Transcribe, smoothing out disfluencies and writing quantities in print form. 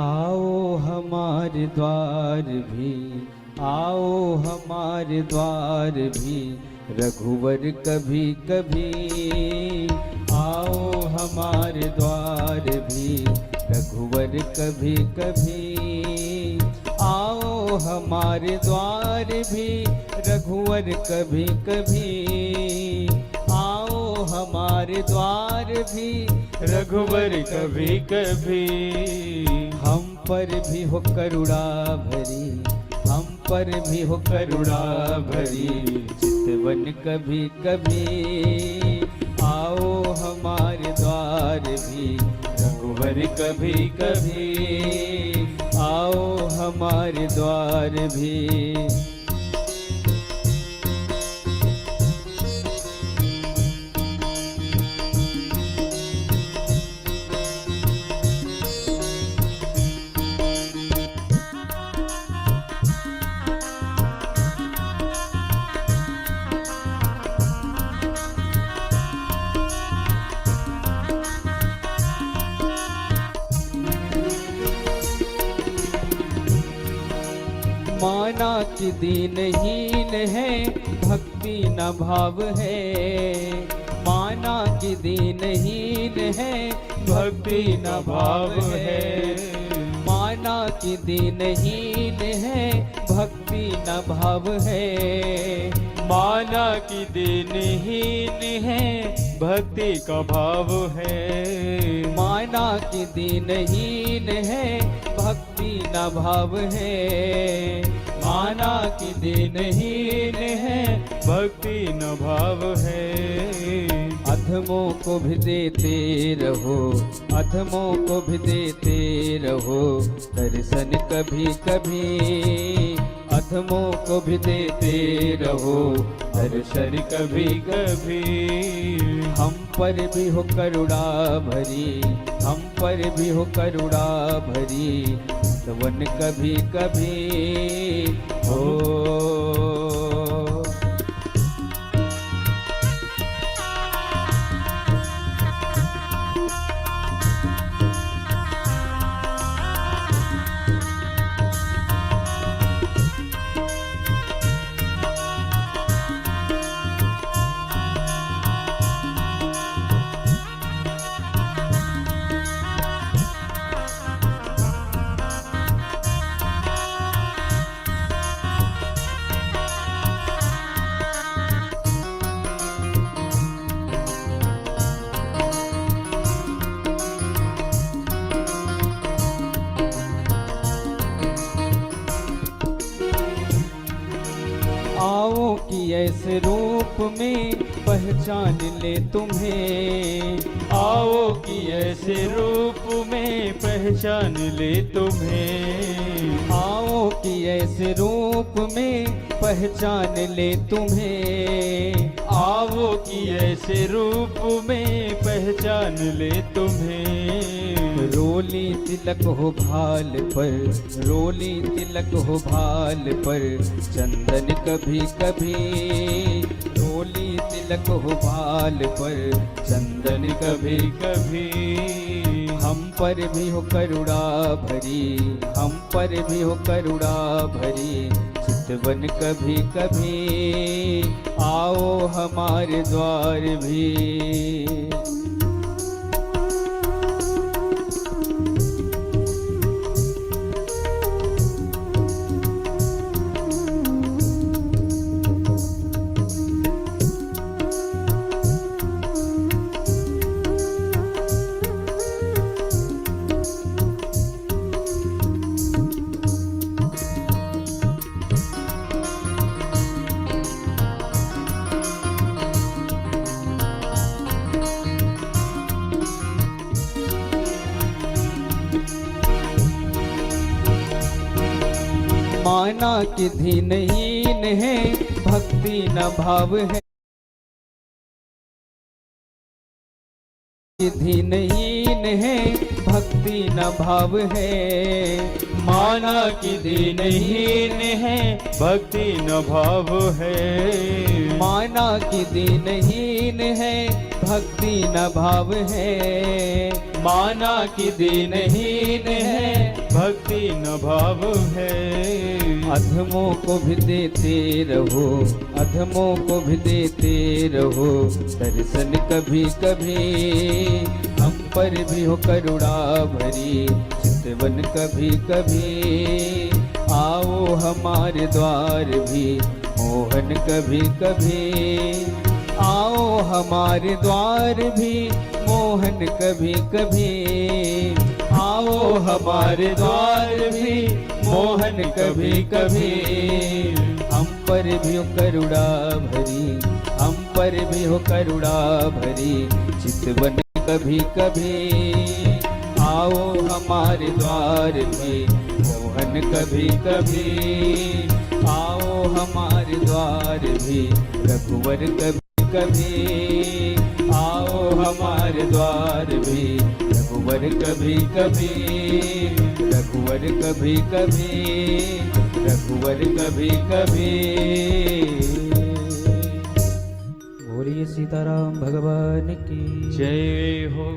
आओ हमारे द्वार भी, आओ हमारे द्वार भी, रघुवर कभी कभी। आओ हमारे द्वार भी, रघुवर कभी कभी। आओ हमारे द्वार भी, रघुवर कभी कभी। आओ हमारे द्वार भी, रघुवर कभी कभी। हम पर भी हो करुणा भरी, हम पर भी हो करुणा भरी, चितवन कभी कभी। आओ हमारे द्वार भी, रघुवर कभी कभी। आओ हमारे द्वार भी। माना कि दीनहीन है, भक्ति न भाव है। माना कि दीनहीन है, भक्ति न भाव है। माना कि दीनहीन है, भक्ति न भाव है। माना कि दीनहीन है, भक्ति का भाव है। माना कि दीनहीन है, भक्ति न भाव है। माना कि दीनहीन है, भक्ति न भाव है। अधमों को भी देते रहो, अधमों को भी देते रहो, दर्शन कभी कभी। अधमों को भी देते रहो, दर्शन कभी कभी। हम पर भी हो करुणा भरी, हम पर भी हो करुणा भरी, चितवन कभी कभी। हो आओ कि ऐसे रूप में पहचान ले तुम्हें। आओ कि ऐसे रूप में पहचान ले तुम्हें। आओ कि ऐसे रूप में पहचान ले तुम्हें। आओ कि ऐसे रूप में पहचान ले तुम्हें। रोली तिलक हो भाल पर, रोली तिलक हो भाल पर, चंदन कभी कभी। रोली तिलक हो भाल पर, चंदन कभी कभी। हम पर भी हो करुणा भरी, हम पर भी हो करुणा भरी, चितवन कभी कभी। आओ हमारे द्वार भी। माना कि दीनहीन है, भक्ति न भाव है। कि दीनहीन है, भक्ति न भाव है। माना कि दीनहीन है, भक्ति न भाव है। माना कि दीनहीन है, भक्ति न भाव है। माना कि दीनहीन है, भक्ति न भाव है। अधमों को भी देते रहो, अधमों को भी देते रहो दर्शन कभी कभी। हम पर भी हो करुणा भरी चितवन कभी कभी। आओ हमारे द्वार भी मोहन कभी कभी। आओ हमारे द्वार भी मोहन कभी कभी। आओ हमारे द्वार भी मोहन कभी कभी। हम पर भी हो करुणा भरी, हम पर भी हो करुणा भरी चितवन कभी कभी। आओ हमारे द्वार भी मोहन कभी कभी। आओ हमारे द्वार भी रघुवर कभी कभी। आओ हमारे द्वार भी रघुवर कभी कभी। रघुवर कभी कभी, रघुवर कभी कभी। बोलिए सीताराम भगवान की जय हो।